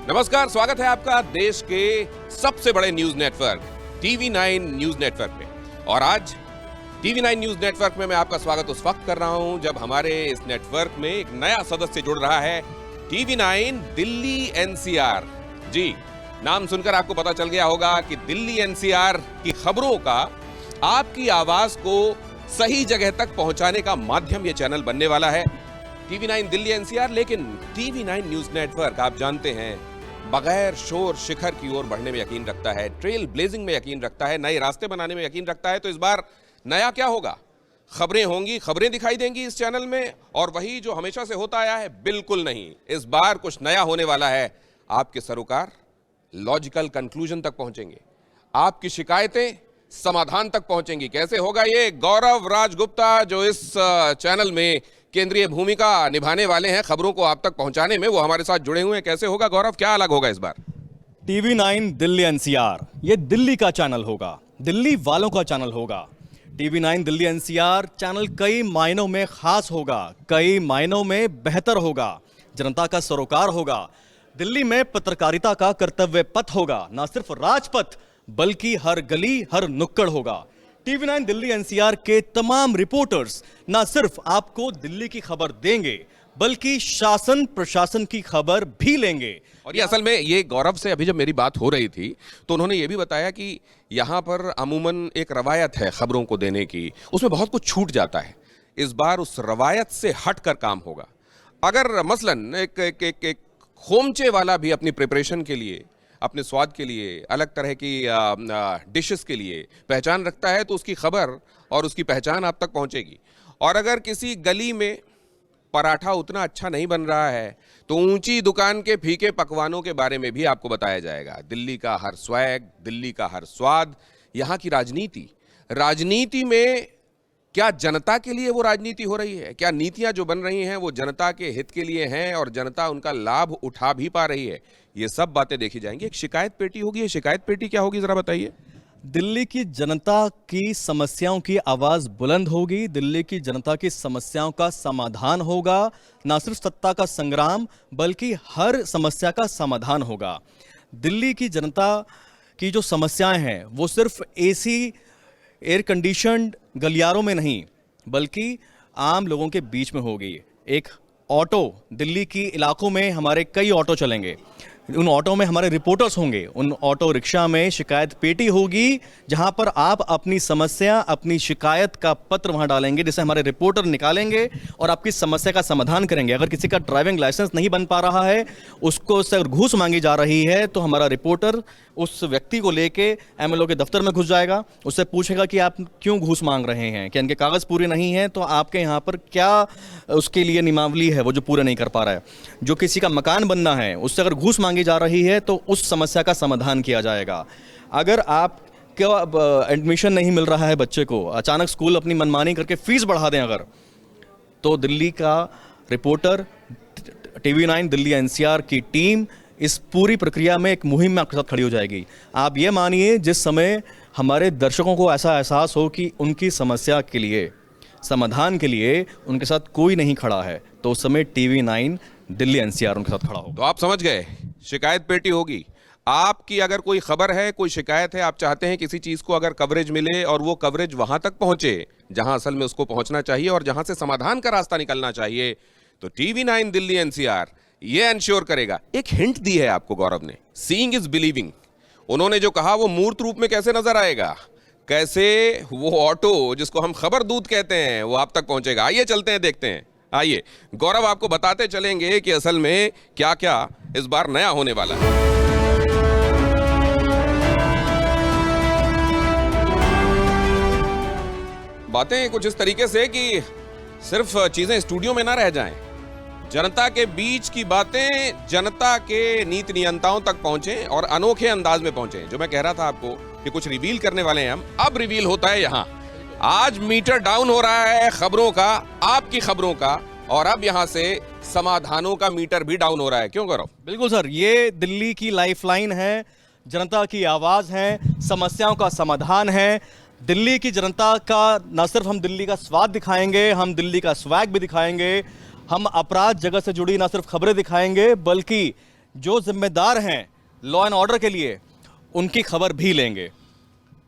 नमस्कार, स्वागत है आपका देश के सबसे बड़े news network TV9 news network पे। और आज TV9 न्यूज नेटवर्क में मैं आपका स्वागत उस वक्त कर रहा हूं जब हमारे इस नेटवर्क में एक नया सदस्य जुड़ रहा है, TV9 दिल्ली NCR। जी, नाम सुनकर आपको पता चल गया होगा कि दिल्ली NCR की खबरों का आपकी आवाज को सही जगह तक पहुंचाने का माध्यम ये चैनल बनने वाला है, TV9 दिल्ली NCR। लेकिन TV9 न्यूज नेटवर्क आप जानते हैं बगैर शोर शिखर की ओर बढ़ने में यकीन रखता है, ट्रेल ब्लेजिंग में यकीन रखता है, नए रास्ते बनाने में यकीन रखता है। तो इस बार नया क्या होगा? खबरें होंगी, खबरें दिखाई देंगी इस चैनल में, और वही जो हमेशा से होता आया है? बिल्कुल नहीं, इस बार कुछ नया होने वाला है। आपके सरोकार लॉजिकल कंक्लूजन तक पहुंचेंगे, आपकी शिकायतें समाधान तक पहुंचेंगी। कैसे होगा ये? गौरव राजगुप्ता जो इस चैनल में केंद्रीय भूमिका निभाने वाले हैं खबरों को आप तक पहुंचाने में, वो हमारे साथ जुड़े हुए हैं। कैसे होगा गौरव, क्या अलग होगा इस बार? TV9 दिल्ली NCR ये दिल्ली का चैनल होगा, दिल्ली वालों का चैनल होगा। TV9 दिल्ली NCR चैनल कई मायनों में खास होगा, कई मायनों में बेहतर होगा, जनता का सरोकार होगा। दिल्ली में पत्रकारिता का कर्तव्य पथ होगा, ना सिर्फ राजपथ बल्कि हर गली हर नुक्कड़ होगा। TV9 दिल्ली NCR के तमाम रिपोर्टर्स ना सिर्फ आपको दिल्ली की खबर देंगे बल्कि शासन प्रशासन की खबर भी लेंगे। और ये असल में ये गौरव से अभी जब मेरी बात हो रही थी तो उन्होंने ये भी बताया कि यहाँ पर अमूमन एक रवायत है खबरों को देने की, उसमें बहुत कुछ छूट जाता है। इस बार उस रवायत से हट कर काम होगा। अगर मसलन एक खोमचे वाला भी अपनी प्रिपरेशन के लिए, अपने स्वाद के लिए, अलग तरह की डिशेस के लिए पहचान रखता है तो उसकी खबर और उसकी पहचान आप तक पहुंचेगी। और अगर किसी गली में पराठा उतना अच्छा नहीं बन रहा है तो ऊंची दुकान के फीके पकवानों के बारे में भी आपको बताया जाएगा। दिल्ली का हर स्वैग, दिल्ली का हर स्वाद, यहाँ की राजनीति में क्या जनता के लिए वो राजनीति हो रही है? क्या नीतियां जो बन रही हैं वो जनता के हित के लिए हैं और जनता उनका लाभ उठा भी पा रही है? ये सब बातें देखी जाएंगी। एक शिकायत पेटी होगी, ये शिकायत पेटी क्या होगी जरा बताइए। दिल्ली की जनता की समस्याओं की आवाज बुलंद होगी, दिल्ली की जनता की समस्याओं का समाधान होगा। ना सिर्फ सत्ता का संग्राम बल्कि हर समस्या का समाधान होगा। दिल्ली की जनता की जो समस्याएं हैं वो सिर्फ AC एयर कंडीशनड गलियारों में नहीं बल्कि आम लोगों के बीच में होगी। एक ऑटो, दिल्ली की इलाकों में हमारे कई ऑटो चलेंगे, उन ऑटो में हमारे रिपोर्टर्स होंगे, उन ऑटो रिक्शा में शिकायत पेटी होगी जहां पर आप अपनी समस्या, अपनी शिकायत का पत्र वहां डालेंगे, जिसे हमारे रिपोर्टर निकालेंगे और आपकी समस्या का समाधान करेंगे। अगर किसी का ड्राइविंग लाइसेंस नहीं बन पा रहा है, उसको से घूस मांगी जा रही है, तो हमारा रिपोर्टर उस व्यक्ति को लेके MLO के दफ्तर में घुस जाएगा, उससे पूछेगा कि आप क्यों घूस मांग रहे हैं, क्या इनके कागज़ पूरे नहीं हैं, तो आपके यहाँ पर क्या उसके लिए नियमावली है वो जो पूरे नहीं कर पा रहा है। जो किसी का मकान बनना है उससे अगर घूस मांगी जा रही है तो उस समस्या का समाधान किया जाएगा। अगर आप एडमिशन नहीं मिल रहा है बच्चे को, अचानक स्कूल अपनी मनमानी करके फीस बढ़ा दें अगर, तो दिल्ली का रिपोर्टर, TV9 दिल्ली NCR की टीम इस पूरी प्रक्रिया में एक मुहिम में आपके साथ खड़ी हो जाएगी। आप ये मानिए जिस समय हमारे दर्शकों को ऐसा एहसास हो कि उनकी समस्या के लिए, समाधान के लिए उनके साथ कोई नहीं खड़ा है, तो उस समय TV9 दिल्ली NCR उनके साथ खड़ा होगा। तो आप समझ गए, शिकायत पेटी होगी। आपकी अगर कोई खबर है, कोई शिकायत है, आप चाहते हैं किसी चीज को अगर कवरेज मिले और वो कवरेज वहां तक पहुंचे जहां असल में उसको पहुंचना चाहिए और जहां से समाधान का रास्ता निकलना चाहिए, तो TV9 दिल्ली NCR ये इंश्योर करेगा। एक हिंट दी है आपको गौरव ने, सीइंग इज बिलीविंग। उन्होंने जो कहा वो मूर्त रूप में कैसे नजर आएगा, कैसे वो ऑटो जिसको हम खबर दूत कहते हैं वो आप तक पहुंचेगा। आइए चलते हैं, देखते हैं। आइए गौरव आपको बताते चलेंगे कि असल में क्या क्या इस बार नया होने वाला है। बातें कुछ इस तरीके से कि सिर्फ चीजें स्टूडियो में ना रह जाएं, जनता के बीच की बातें जनता के नीति नियंताओं तक पहुंचे और अनोखे अंदाज में पहुंचे। जो मैं कह रहा था आपको कि कुछ रिवील करने वाले हैं हम, अब रिवील होता है यहाँ। आज मीटर डाउन हो रहा है खबरों का, आपकी खबरों का, और अब यहां से समाधानों का मीटर भी डाउन हो रहा है। क्यों गौरव? बिल्कुल सर, ये दिल्ली की लाइफलाइन है, जनता की आवाज है, समस्याओं का समाधान है। दिल्ली की जनता का न सिर्फ हम दिल्ली का स्वाद दिखाएंगे, हम दिल्ली का स्वैग भी दिखाएंगे। हम अपराध जगत से जुड़ी न सिर्फ खबरें दिखाएंगे बल्कि जो जिम्मेदार हैं लॉ एंड ऑर्डर के लिए उनकी खबर भी लेंगे।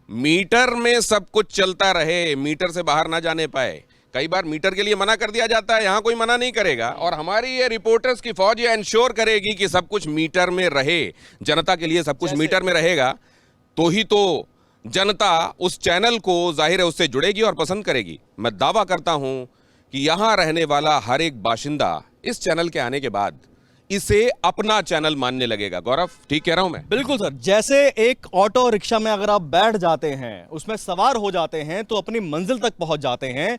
मीटर में सब कुछ चलता रहे, मीटर से बाहर ना जाने पाए। कई बार मीटर के लिए मना कर दिया जाता है, यहां कोई मना नहीं करेगा और हमारी ये रिपोर्टर्स की फौज ये इंश्योर करेगी कि सब कुछ मीटर में रहे। जनता के लिए सब कुछ मीटर में रहेगा तो ही तो जनता उस चैनल को जाहिर है उससे जुड़ेगी और पसंद करेगी। मैं दावा करता हूं कि यहां रहने वाला हर एक बाशिंदा इस चैनल के आने के बाद इसे अपना चैनल मानने लगेगा। गौरव, ठीक कह रहा हूं मैं? बिल्कुल सर, जैसे एक ऑटो रिक्शा में अगर आप बैठ जाते हैं, उसमें सवार हो जाते हैं तो अपनी मंजिल तक पहुंच जाते हैं,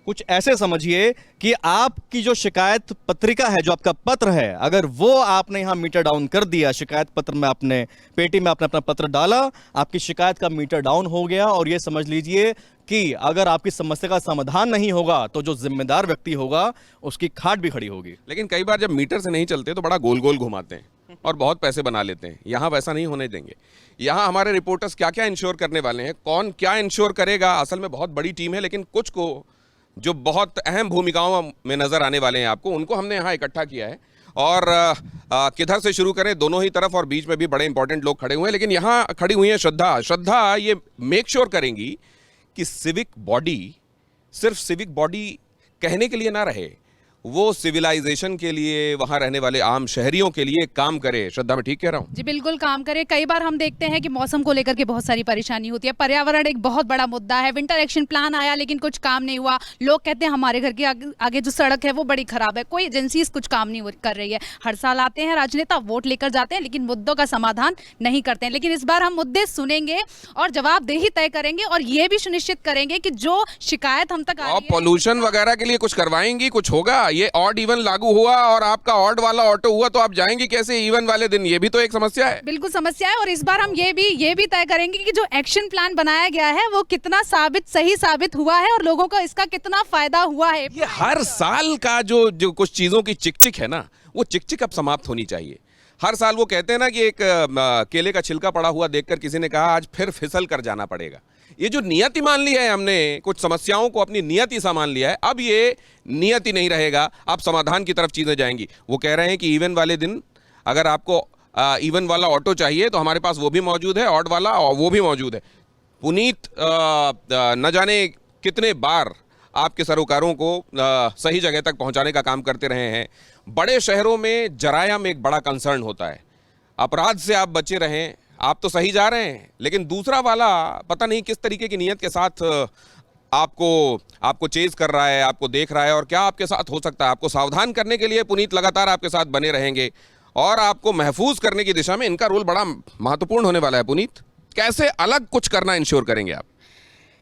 कुछ ऐसे समझिए कि आपकी जो शिकायत पत्रिका है, जो आपका पत्र है, अगर वो आपने यहां मीटर डाउन कर दिया, शिकायत पत्र में आपने पेटी में आपने अपना पत्र डाला, आपकी शिकायत का मीटर डाउन हो गया और ये समझ लीजिए कि अगर आपकी समस्या का समाधान नहीं होगा तो जो जिम्मेदार व्यक्ति होगा उसकी खाट भी खड़ी होगी। लेकिन कई बार जब मीटर से नहीं चलते तो बड़ा गोल गोल घुमाते हैं और बहुत पैसे बना लेते हैं। यहां वैसा नहीं होने देंगे। यहां हमारे रिपोर्टर्स क्या क्या इंश्योर करने वाले हैं, कौन क्या इंश्योर करेगा, असल में बहुत बड़ी टीम है, लेकिन कुछ को जो बहुत अहम भूमिकाओं में नजर आने वाले हैं आपको, उनको हमने यहाँ इकट्ठा किया है। और किधर से शुरू करें, दोनों ही तरफ और बीच में भी बड़े इंपॉर्टेंट लोग खड़े हुए हैं। लेकिन यहाँ खड़ी हुई है श्रद्धा ये मेक श्योर करेंगी कि सिविक बॉडी सिर्फ सिविक बॉडी कहने के लिए ना रहे, वो सिविलाइजेशन के लिए, वहां रहने वाले आम शहरियों के लिए काम करे। श्रद्धा, मैं ठीक कह रहा हूं? जी बिल्कुल काम करे। कई बार हम देखते हैं कि मौसम को लेकर के बहुत सारी परेशानी होती है, पर्यावरण एक बहुत बड़ा मुद्दा है। विंटर एक्शन प्लान आया लेकिन कुछ काम नहीं हुआ। लोग कहते हैं हमारे घर के आगे जो सड़क है वो बड़ी खराब है, कोई एजेंसीज कुछ काम नहीं कर रही है। हर साल आते हैं राजनेता, वोट लेकर जाते हैं लेकिन मुद्दों का समाधान नहीं करते हैं। लेकिन इस बार हम मुद्दे सुनेंगे और जवाबदेही तय करेंगे और ये भी सुनिश्चित करेंगे कि जो शिकायत हम तक आ रही है, पॉल्यूशन वगैरह के लिए कुछ करवाएंगी, कुछ होगा। ये ऑड इवन लागू हुआ और आपका ऑड वाला ऑटो हुआ तो आप जाएंगे कैसे इवन वाले दिन? ये भी तो एक समस्या है। बिल्कुल समस्या है। और इस बार हम ये भी तय करेंगे कि जो एक्शन प्लान बनाया गया है वो कितना सही साबित हुआ है और लोगों को इसका कितना फायदा हुआ है। ये हर साल का जो कुछ चीजों की चिकचिक है ना, वो चिकचिक अब समाप्त होनी चाहिए। हर साल वो कहते हैं ना कि एक केले का छिलका पड़ा हुआ देखकर किसी ने कहा आज फिर फिसल कर जाना पड़ेगा। ये जो नियति मान ली है हमने, कुछ समस्याओं को अपनी नियति सा मान लिया है, अब ये नियति नहीं रहेगा, अब समाधान की तरफ चीजें जाएंगी। वो कह रहे हैं कि इवन वाले दिन अगर आपको इवन वाला ऑटो चाहिए तो हमारे पास वो भी मौजूद है, ऑड वाला वो भी मौजूद है। पुनीत न जाने कितने बार आपके सरोकारों को सही जगह तक पहुंचाने का काम करते रहे हैं। बड़े शहरों में जरायम एक बड़ा कंसर्न होता है, अपराध से आप बचे रहें, आप तो सही जा रहे हैं, लेकिन दूसरा वाला पता नहीं किस तरीके की नीयत के साथ आपको चेज कर रहा है, आपको देख रहा है और क्या आपके साथ हो सकता है। आपको सावधान करने के लिए पुनीत लगातार आपके साथ बने रहेंगे और आपको महफूज करने की दिशा में इनका रोल बड़ा महत्वपूर्ण होने वाला है। पुनीत, कैसे अलग कुछ करना इंश्योर करेंगे आप?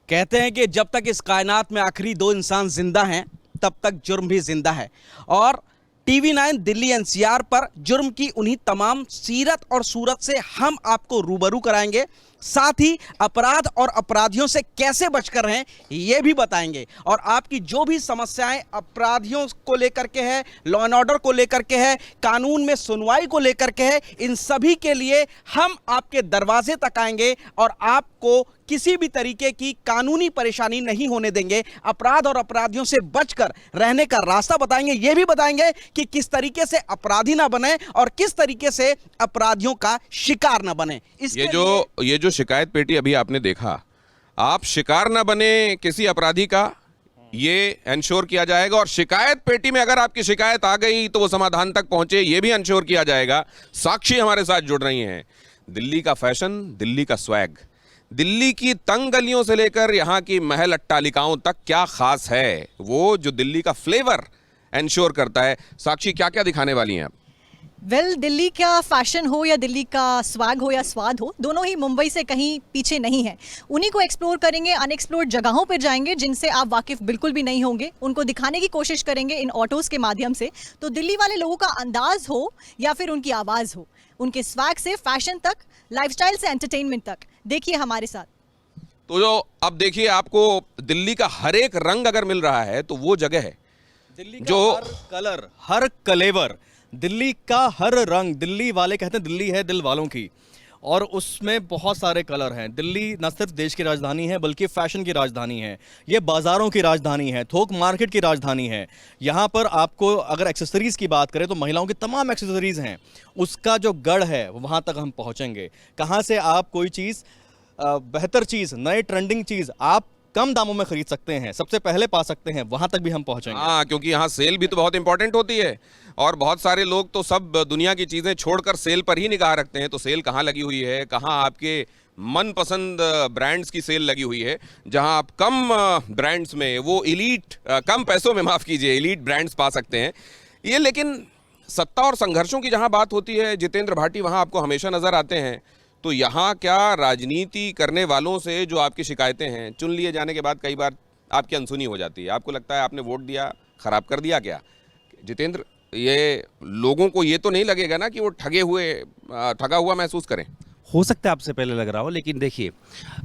कहते हैं कि जब तक इस कायनात में आखिरी दो इंसान जिंदा हैं तब तक जुर्म भी जिंदा है। और TV9 दिल्ली NCR पर जुर्म की उन्हीं तमाम सीरत और सूरत से हम आपको रूबरू कराएंगे, साथ ही अपराध और अपराधियों से कैसे बचकर रहें ये भी बताएंगे। और आपकी जो भी समस्याएं अपराधियों को लेकर के है, लॉ एंड ऑर्डर को लेकर के है, कानून में सुनवाई को लेकर के है, इन सभी के लिए हम आपके दरवाजे तक आएंगे और आपको किसी भी तरीके की कानूनी परेशानी नहीं होने देंगे। अपराध और अपराधियों से बचकर रहने का रास्ता बताएंगे। ये भी बताएंगे कि किस तरीके से अपराधी ना बने और किस तरीके से अपराधियों का शिकार ना बने। ये जो शिकायत पेटी अभी आपने देखा, आप शिकार ना बने किसी अपराधी का, ये इंश्योर किया जाएगा। और शिकायत पेटी में अगर आपकी शिकायत आ गई तो वो समाधान तक पहुंचे, ये भी इंश्योर किया जाएगा। साक्षी हमारे साथ जुड़ रही हैं। दिल्ली का फैशन, दिल्ली का स्वैग, दिल्ली की तंग गलियों से लेकर यहाँ की महल अट्टालिकाओं तक क्या खास है, वो जो दिल्ली का फ्लेवर इंश्योर करता है। साक्षी, क्या क्या दिखाने वाली हैं आप? दिल्ली का फैशन हो या दिल्ली का स्वैग हो या स्वाद हो, दोनों ही मुंबई से कहीं पीछे नहीं है। उन्हीं को एक्सप्लोर करेंगे, अनएक्सप्लोर्ड जगहों पर जाएंगे जिनसे आप वाकिफ बिल्कुल भी नहीं होंगे, उनको दिखाने की कोशिश करेंगे इन ऑटोज़ के माध्यम से। तो दिल्ली वाले लोगों का अंदाज हो या फिर उनकी आवाज़ हो, उनके स्वैग से फैशन तक, लाइफस्टाइल से एंटरटेनमेंट तक, देखिए हमारे साथ। तो जो अब देखिए, आपको दिल्ली का हर एक रंग अगर मिल रहा है तो वो जगह है दिल्ली का हर कलर, हर कलेवर, दिल्ली का हर रंग। दिल्ली वाले कहते हैं दिल्ली है दिल वालों की, और उसमें बहुत सारे कलर हैं। दिल्ली न सिर्फ देश की राजधानी है बल्कि फैशन की राजधानी है, ये बाज़ारों की राजधानी है, थोक मार्केट की राजधानी है। यहाँ पर आपको अगर एक्सेसरीज़ की बात करें तो महिलाओं की तमाम एक्सेसरीज़ हैं, उसका जो गढ़ है वहाँ तक हम पहुँचेंगे। कहाँ से आप कोई चीज़ बेहतर चीज़, नए ट्रेंडिंग चीज़ आप कम दामों में खरीद सकते हैं, सबसे पहले पा सकते हैं, वहां तक भी हम पहुंचेंगे। हाँ, क्योंकि यहाँ सेल भी तो बहुत इंपॉर्टेंट होती है और बहुत सारे लोग तो सब दुनिया की चीज़ें छोड़कर सेल पर ही निगाह रखते हैं। तो सेल कहाँ लगी हुई है, कहाँ आपके मनपसंद ब्रांड्स की सेल लगी हुई है, जहाँ आप कम ब्रांड्स में वो इलीट, कम पैसों में माफ़ कीजिए, इलीट ब्रांड्स पा सकते हैं। ये लेकिन सत्ता और संघर्षों की जहाँ बात होती है, जितेंद्र भाटी वहाँ आपको हमेशा नज़र आते हैं। तो यहाँ क्या राजनीति करने वालों से जो आपकी शिकायतें हैं, चुन लिए जाने के बाद कई बार आपकी अनसुनी हो जाती है, आपको लगता है आपने वोट दिया, खराब कर दिया क्या? जितेंद्र, ये लोगों को ये तो नहीं लगेगा ना कि वो ठगा हुआ महसूस करें? हो सकता है आपसे पहले लग रहा हो, लेकिन देखिए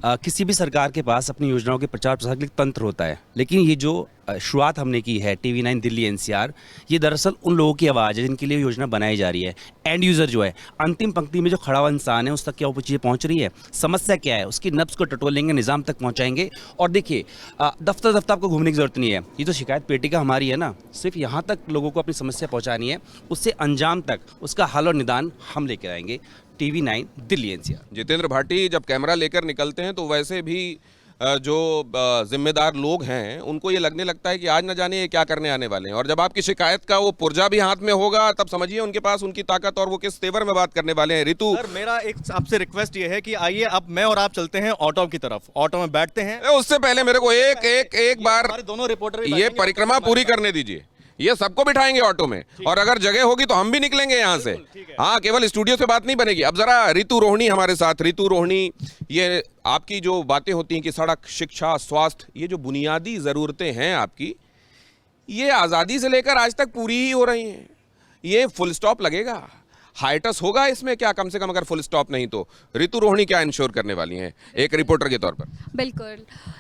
किसी भी सरकार के पास अपनी योजनाओं के प्रचार प्रसार के लिए तंत्र होता है। लेकिन ये जो शुरुआत हमने की है TV9 दिल्ली NCR, ये दरअसल उन लोगों की आवाज़ है जिनके लिए योजना बनाई जा रही है। एंड यूज़र जो है, अंतिम पंक्ति में जो खड़ा हुआ इंसान है, उस तक क्या वो चीज़ें पहुँच रही है, समस्या क्या है, उसकी नब्ज़ को टटोलेंगे, निज़ाम तक पहुँचाएंगे। और देखिए दफ्तर आपको घूमने की ज़रूरत नहीं है, ये तो शिकायत पेटिका हमारी है ना, सिर्फ यहाँ तक लोगों को अपनी समस्या पहुँचानी है, उससे अंजाम तक उसका हल और निदान हम लेकर आएंगे। TV9 Delhi NCR। जितेंद्र भाटी जब कैमरा लेकर निकलते हैं तो वैसे भी जो जिम्मेदार लोग हैं उनको ये लगने लगता है कि आज न जाने ये क्या करने आने वाले हैं। और जब आपकी शिकायत का वो पुर्जा भी हाथ में होगा तब समझिए उनके पास उनकी ताकत और वो किस तेवर में बात करने वाले हैं। रितु सर, मेरा एक आपसे रिक्वेस्ट ये है कि आइए अब मैं और आप चलते हैं ऑटो की तरफ, ऑटो में बैठते हैं। उससे पहले मेरे को एक बार हमारे दोनों रिपोर्टर ये परिक्रमा पूरी करने दीजिए। ये सबको बिठाएंगे ऑटो में और अगर जगह होगी तो हम भी निकलेंगे यहाँ से। हाँ, केवल स्टूडियो से बात नहीं बनेगी। अब जरा रितु रोहिणी हमारे साथ। रितु रोहिणी, ये आपकी जो बातें होती हैं कि सड़क, शिक्षा, स्वास्थ्य, ये जो बुनियादी ज़रूरतें हैं आपकी, ये आज़ादी से लेकर आज तक पूरी ही हो रही हैं। ये फुल स्टॉप लगेगा, हाइटस होगा इसमें क्या, कम से कम अगर फुल स्टॉप नहीं तो? रितु रोहिणी क्या इंश्योर करने वाली हैं एक रिपोर्टर के तौर पर? बिल्कुल,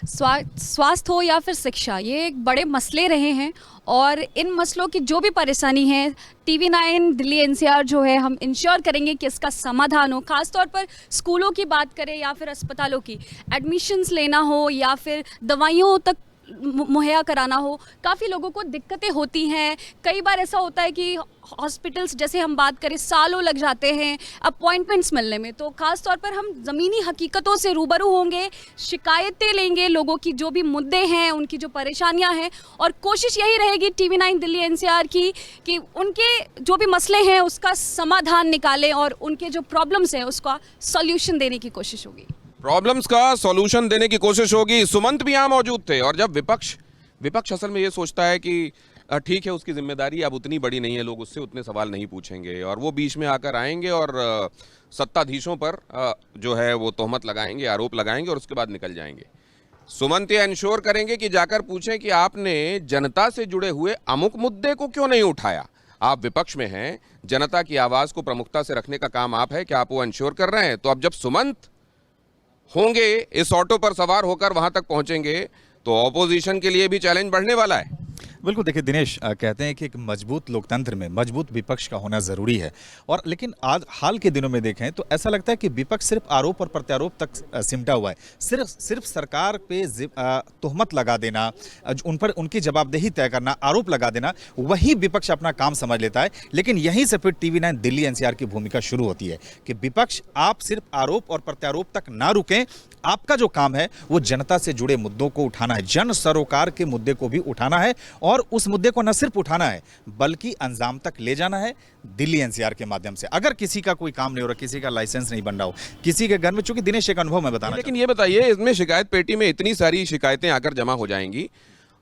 स्वास्थ्य हो या फिर शिक्षा, ये एक बड़े मसले रहे हैं और इन मसलों की जो भी परेशानी है TV9 दिल्ली NCR जो है, हम इंश्योर करेंगे कि इसका समाधान हो। ख़ासतौर पर स्कूलों की बात करें या फिर अस्पतालों की, एडमिशन्स लेना हो या फिर दवाइयों तक मुहैया कराना हो, काफ़ी लोगों को दिक्कतें होती हैं। कई बार ऐसा होता है कि हॉस्पिटल्स जैसे हम बात करें सालों लग जाते हैं अपॉइंटमेंट्स मिलने में। तो ख़ास तौर पर हम ज़मीनी हकीकतों से रूबरू होंगे, शिकायतें लेंगे लोगों की, जो भी मुद्दे हैं, उनकी जो परेशानियां हैं, और कोशिश यही रहेगी TV9 दिल्ली NCR की कि उनके जो भी मसले हैं उसका समाधान निकालें और उनके जो प्रॉब्लम्स हैं उसका सॉल्यूशन देने की कोशिश होगी। प्रॉब्लम्स का सॉल्यूशन देने की कोशिश होगी। सुमंत भी यहाँ मौजूद थे। और जब विपक्ष असल में ये सोचता है कि ठीक है, उसकी जिम्मेदारी अब उतनी बड़ी नहीं है, लोग उससे उतने सवाल नहीं पूछेंगे, और वो बीच में आकर आएंगे और सत्ताधीशों पर जो है वो तोहमत लगाएंगे, आरोप लगाएंगे और उसके बाद निकल जाएंगे। सुमंत ये इंश्योर करेंगे कि जाकर पूछें कि आपने जनता से जुड़े हुए अमुक मुद्दे को क्यों नहीं उठाया। आप विपक्ष में हैं, जनता की आवाज़ को प्रमुखता से रखने का काम आप है, क्या आप वो इंश्योर कर रहे हैं? तो अब जब सुमंत होंगे इस ऑटो पर सवार होकर वहां तक पहुंचेंगे तो ऑपोजिशन के लिए भी चैलेंज बढ़ने वाला है। बिल्कुल, देखिए दिनेश, कहते हैं कि एक मजबूत लोकतंत्र में मजबूत विपक्ष का होना ज़रूरी है। और लेकिन आज हाल के दिनों में देखें तो ऐसा लगता है कि विपक्ष सिर्फ आरोप और प्रत्यारोप तक सिमटा हुआ है। सिर्फ सरकार पे तोहमत लगा देना, उन पर उनकी जवाबदेही तय करना, आरोप लगा देना, वही विपक्ष अपना काम समझ लेता है। लेकिन यहीं से फिर TV9 दिल्ली NCR की भूमिका शुरू होती है कि विपक्ष, आप सिर्फ आरोप और प्रत्यारोप तक ना रुकें, आपका जो काम है वो जनता से जुड़े मुद्दों को उठाना है, जन सरोकार के मुद्दे को भी उठाना है, और उस मुद्दे को न सिर्फ उठाना है बल्कि अंजाम तक ले जाना है दिल्ली NCR के माध्यम से। अगर किसी का कोई काम नहीं हो रहा, किसी का लाइसेंस नहीं बन रहा हो, किसी के घर में, चूंकि दिनेश एक अनुभव मैं बताना, लेकिन ये बताइए, इसमें शिकायत पेटी में इतनी सारी शिकायतें आकर जमा हो जाएंगी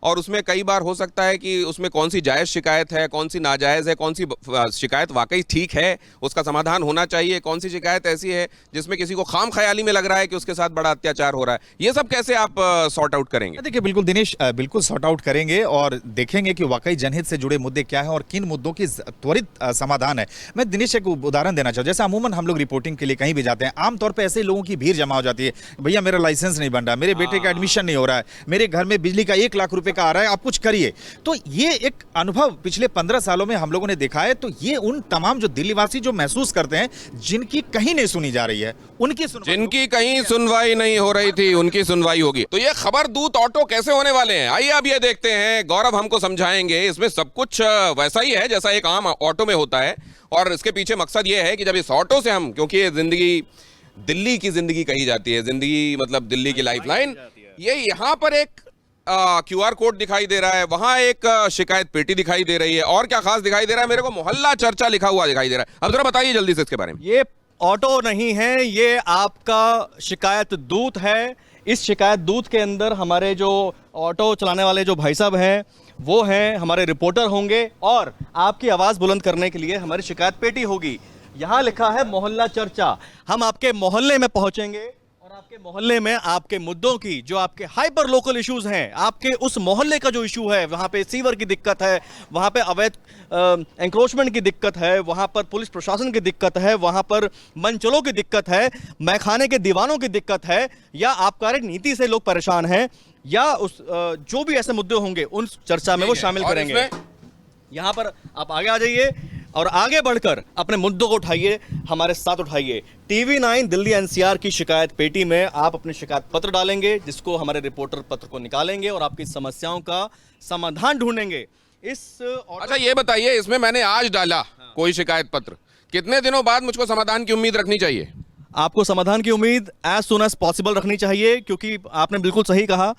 और उसमें कई बार हो सकता है कि उसमें कौन सी जायज़ शिकायत है, कौन सी नाजायज़ है, कौन सी शिकायत वाकई ठीक है, उसका समाधान होना चाहिए, कौन सी शिकायत ऐसी है जिसमें किसी को खाम ख्याली में लग रहा है कि उसके साथ बड़ा अत्याचार हो रहा है। ये सब कैसे आप सॉर्ट आउट करेंगे? देखिए बिल्कुल दिनेश, बिल्कुल सॉर्ट आउट करेंगे और देखेंगे कि वाकई जनहित से जुड़े मुद्दे क्या है और किन मुद्दों की त्वरित समाधान है। मैं दिनेश एक उदाहरण देना चाहूँ। जैसे अमूमन हम लोग रिपोर्टिंग के लिए कहीं भी जाते हैं, आमतौर पर ऐसे लोगों की भीड़ जमा हो जाती है, भैया मेरा लाइसेंस नहीं बन रहा, मेरे बेटे का एडमिशन नहीं हो रहा है, मेरे घर में बिजली का 1 लाख रुपए ट्रैफिक आ रहा है, आप कुछ करिए। तो ये एक अनुभव पिछले 15 सालों में हम लोगों ने देखा है। तो ये उन तमाम जो दिल्लीवासी जो महसूस करते हैं, जिनकी कहीं नहीं सुनी जा रही है, उनकी सुनवाई, जिनकी कहीं सुनवाई नहीं हो रही थी, उनकी सुनवाई होगी। तो ये खबर दूत ऑटो कैसे होने वाले हैं, आइए अब ये देखते हैं। गौरव हमको समझाएंगे। इसमें सब कुछ वैसा ही है जैसा एक आम ऑटो में होता है, और इसके पीछे मकसद ये है कि जब इस ऑटो से हम, क्योंकि ये जिंदगी दिल्ली की जिंदगी कही जाती है, जिंदगी मतलब दिल्ली की लाइफलाइन, ये यहाँ पर एक QR कोड दिखाई दे रहा है, वहां एक शिकायत पेटी दिखाई दे रही है, और क्या खास दिखाई दे रहा है मेरे को, मोहल्ला चर्चा लिखा हुआ दिखाई दे रहा है। अब जरा बताइए जल्दी से इसके बारे में। ये ऑटो नहीं है, ये आपका शिकायत दूत है। इस शिकायत दूत के अंदर हमारे जो ऑटो चलाने वाले जो भाई साहब हैं वो हैं, हमारे रिपोर्टर होंगे, और आपकी आवाज़ बुलंद करने के लिए हमारी शिकायत पेटी होगी। यहाँ लिखा है मोहल्ला चर्चा। हम आपके मोहल्ले में पहुंचेंगे और आपके मोहल्ले में आपके मुद्दों की, जो आपके हाइपर लोकल इश्यूज हैं, आपके उस मोहल्ले का जो इशू है, वहाँ पे सीवर की दिक्कत है, वहाँ पे अवैध एंक्रोचमेंट की दिक्कत है, वहाँ पर पुलिस प्रशासन की दिक्कत है, वहाँ पर मंचलों की दिक्कत है, मैखाने के दीवानों की दिक्कत है, या आबकारी नीति से लोग परेशान हैं, या उस जो भी ऐसे मुद्दे होंगे उन चर्चा में वो शामिल करेंगे। यहाँ पर आप आगे आ जाइए और आगे बढ़कर अपने मुद्दों को उठाइए, हमारे साथ उठाइए। TV9 दिल्ली NCR की शिकायत पेटी में आप अपने शिकायत पत्र डालेंगे, जिसको हमारे रिपोर्टर पत्र को निकालेंगे और आपकी समस्याओं का समाधान ढूंढेंगे। अच्छा ये बताइए, इसमें मैंने आज डाला कोई शिकायत पत्र, कितने दिनों बाद मुझको समाधान की उम्मीद रखनी चाहिए? आपको समाधान की उम्मीद एज सुन एज पॉसिबल रखनी चाहिए, क्योंकि आपने बिल्कुल सही कहा,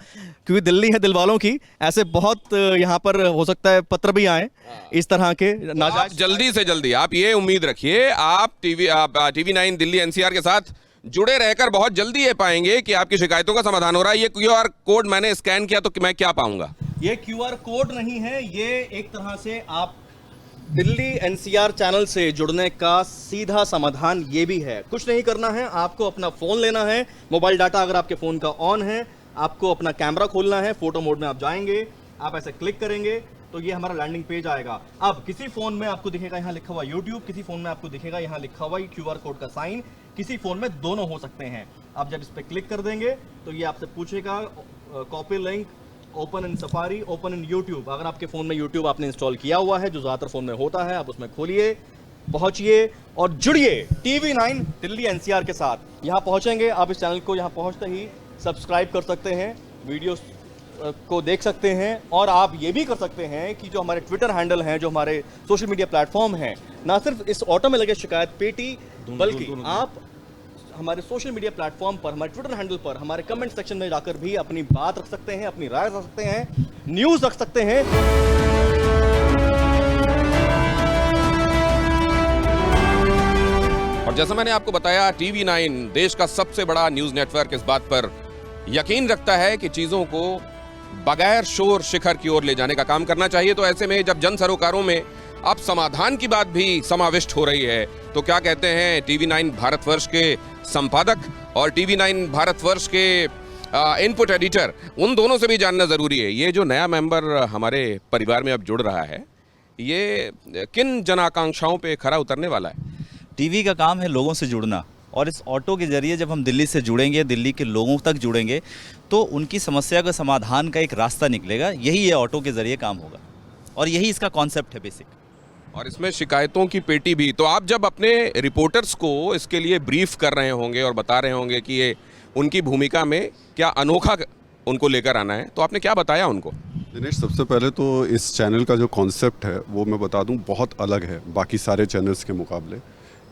क्योंकि दिल्ली है दिल वालों की। ऐसे बहुत यहाँ पर हो सकता है पत्र भी आए इस तरह के नाजायज। जल्दी से जल्दी आप ये उम्मीद रखिए, आप TV9 दिल्ली NCR के साथ जुड़े रहकर बहुत जल्दी ये पाएंगे कि आपकी शिकायतों का समाधान हो रहा है। ये QR कोड मैंने स्कैन किया तो मैं क्या पाऊंगा? ये QR कोड नहीं है, ये एक तरह से आप दिल्ली NCR चैनल से जुड़ने का सीधा समाधान ये भी है। कुछ नहीं करना है, आपको अपना फ़ोन लेना है, मोबाइल डाटा अगर आपके फ़ोन का ऑन है, आपको अपना कैमरा खोलना है, फोटो मोड में आप जाएंगे, आप ऐसे क्लिक करेंगे तो ये हमारा लैंडिंग पेज आएगा। अब किसी फ़ोन में आपको दिखेगा यहाँ लिखा हुआ YouTube, किसी फ़ोन में आपको दिखेगा यहाँ लिखा हुआ QR कोड का साइन, किसी फ़ोन में दोनों हो सकते हैं। आप जब इस पर क्लिक कर देंगे तो ये आपसे पूछेगा copy link, open in safari, open in YouTube. अगर आपके फ़ोन में यूट्यूब आपने इंस्टॉल किया हुआ है, जो ज़्यादातर फ़ोन में होता है, आप उसमें खोलिए, पहुंचिए और जुड़िए TV9 दिल्ली NCR के साथ। यहाँ पहुंचेंगे, आप इस चैनल को यहाँ पहुंचते ही सब्सक्राइब कर सकते हैं, वीडियोस को देख सकते हैं, और आप ये भी कर सकते हैं कि जो हमारे ट्विटर हैंडल हैं, जो हमारे सोशल मीडिया प्लेटफॉर्म हैं, ना सिर्फ इस ऑटो में लगे शिकायत पेटी, बल्कि आप हमारे सोशल मीडिया प्लेटफॉर्म पर, हमारे ट्विटर हैंडल पर, हमारे कमेंट सेक्शन में जाकर भी अपनी बात रख सकते हैं, अपनी राय रख सकते हैं, न्यूज़ रख सकते हैं। और जैसा मैंने आपको बताया, TV9 देश का सबसे बड़ा न्यूज़ नेटवर्क इस बात पर यकीन रखता है कि चीज़ों को बगैर शोर शिखर की ओर ले जाने का काम करना चाहिए। तो ऐसे में जब जन सरोकारों में अब समाधान की बात भी समाविष्ट हो रही है, तो क्या कहते हैं TV9 भारतवर्ष के संपादक और TV9 भारतवर्ष के इनपुट एडिटर, उन दोनों से भी जानना ज़रूरी है। ये जो नया मेंबर हमारे परिवार में अब जुड़ रहा है, ये किन जन आकांक्षाओं पे खरा उतरने वाला है? टीवी का काम है लोगों से जुड़ना, और इस ऑटो के ज़रिए जब हम दिल्ली से जुड़ेंगे, दिल्ली के लोगों तक जुड़ेंगे, तो उनकी समस्या का समाधान का एक रास्ता निकलेगा। यही ये ऑटो के ज़रिए काम होगा, और यही इसका कॉन्सेप्ट है बेसिक। और इसमें शिकायतों की पेटी भी। तो आप जब अपने रिपोर्टर्स को इसके लिए ब्रीफ कर रहे होंगे और बता रहे होंगे कि ये उनकी भूमिका में क्या अनोखा उनको लेकर आना है, तो आपने क्या बताया उनको? दिनेश, सबसे पहले तो इस चैनल का जो कॉन्सेप्ट है वो मैं बता दूं, बहुत अलग है बाकी सारे चैनल्स के मुकाबले।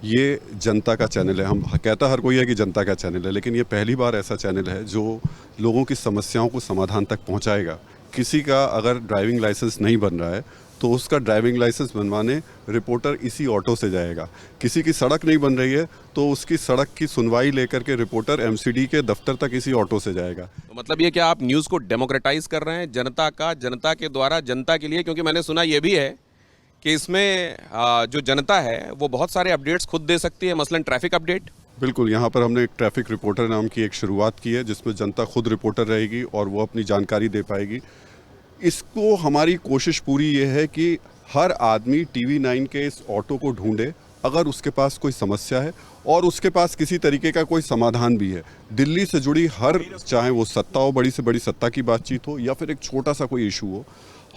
ये जनता का चैनल है। हम कहता हर कोई है कि जनता का चैनल है, लेकिन ये पहली बार ऐसा चैनल है जो लोगों की समस्याओं को समाधान तक पहुंचाएगा। किसी का अगर ड्राइविंग लाइसेंस नहीं बन रहा है तो उसका ड्राइविंग लाइसेंस बनवाने रिपोर्टर इसी ऑटो से जाएगा। किसी की सड़क नहीं बन रही है तो उसकी सड़क की सुनवाई लेकर के रिपोर्टर MCD के दफ्तर तक इसी ऑटो से जाएगा। तो मतलब ये क्या आप न्यूज़ को डेमोक्रेटाइज कर रहे हैं, जनता के द्वारा जनता के लिए? क्योंकि मैंने सुना ये भी है कि इसमें जो जनता है वो बहुत सारे अपडेट्स खुद दे सकती है, मसलन ट्रैफिक अपडेट। बिल्कुल, यहाँ पर हमने एक ट्रैफिक रिपोर्टर नाम की एक शुरुआत की है, जिसमें जनता खुद रिपोर्टर रहेगी और वो अपनी जानकारी दे पाएगी। इसको हमारी कोशिश पूरी ये है कि हर आदमी TV9 के इस ऑटो को ढूंढे अगर उसके पास कोई समस्या है और उसके पास किसी तरीके का कोई समाधान भी है, दिल्ली से जुड़ी हर, चाहे वो सत्ता हो, बड़ी से बड़ी सत्ता की बातचीत हो या फिर एक छोटा सा कोई इशू हो,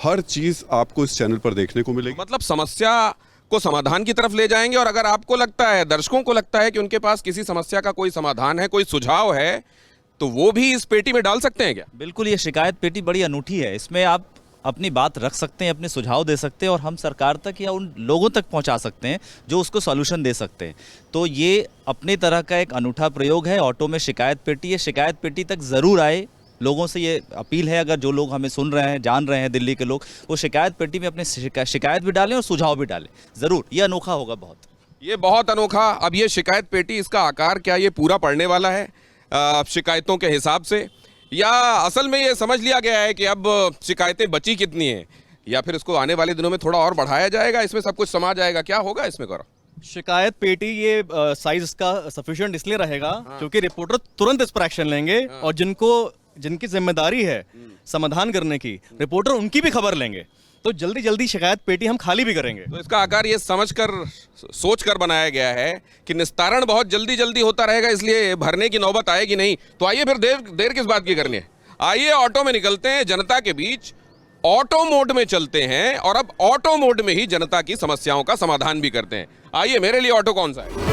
हर चीज़ आपको इस चैनल पर देखने को मिलेगी। मतलब समस्या को समाधान की तरफ ले जाएंगे, और अगर आपको लगता है, दर्शकों को लगता है कि उनके पास किसी समस्या का कोई समाधान है, कोई सुझाव है, तो वो भी इस पेटी में डाल सकते हैं क्या? बिल्कुल, ये शिकायत पेटी बड़ी अनूठी है। इसमें आप अपनी बात रख सकते हैं, अपने सुझाव दे सकते हैं और हम सरकार तक या उन लोगों तक पहुंचा सकते हैं जो उसको सॉल्यूशन दे सकते हैं। तो ये अपनी तरह का एक अनूठा प्रयोग है। ऑटो में शिकायत पेटी है, शिकायत पेटी तक ज़रूर आए। लोगों से ये अपील है, अगर जो लोग हमें सुन रहे हैं, जान रहे हैं दिल्ली के लोग, वो शिकायत पेटी में अपने शिकायत भी डालें और सुझाव भी डालें ज़रूर। ये अनोखा होगा बहुत, ये बहुत अनोखा। अब ये शिकायत पेटी, इसका आकार क्या ये पूरा पड़ने वाला है शिकायतों के हिसाब से, या असल में ये समझ लिया गया है कि अब शिकायतें बची कितनी हैं, या फिर इसको आने वाले दिनों में थोड़ा और बढ़ाया जाएगा, इसमें सब कुछ समा जाएगा? क्या होगा इसमें गौरव? शिकायत पेटी ये साइज इसका सफिशिएंट इसलिए रहेगा क्योंकि रिपोर्टर तुरंत इस पर एक्शन लेंगे और जिनकी जिम्मेदारी है समाधान करने की, रिपोर्टर उनकी भी खबर लेंगे, तो जल्दी जल्दी शिकायत पेटी हम खाली भी करेंगे। तो इसका आकार ये समझकर, सोचकर बनाया गया है कि निस्तारण बहुत जल्दी जल्दी होता रहेगा, इसलिए भरने की नौबत आएगी नहीं। तो आइए फिर देर किस बात की करनी है, आइए ऑटो में निकलते हैं, जनता के बीच ऑटो मोड में चलते हैं और अब ऑटो मोड में ही जनता की समस्याओं का समाधान भी करते हैं। आइए, मेरे लिए ऑटो कौन सा है?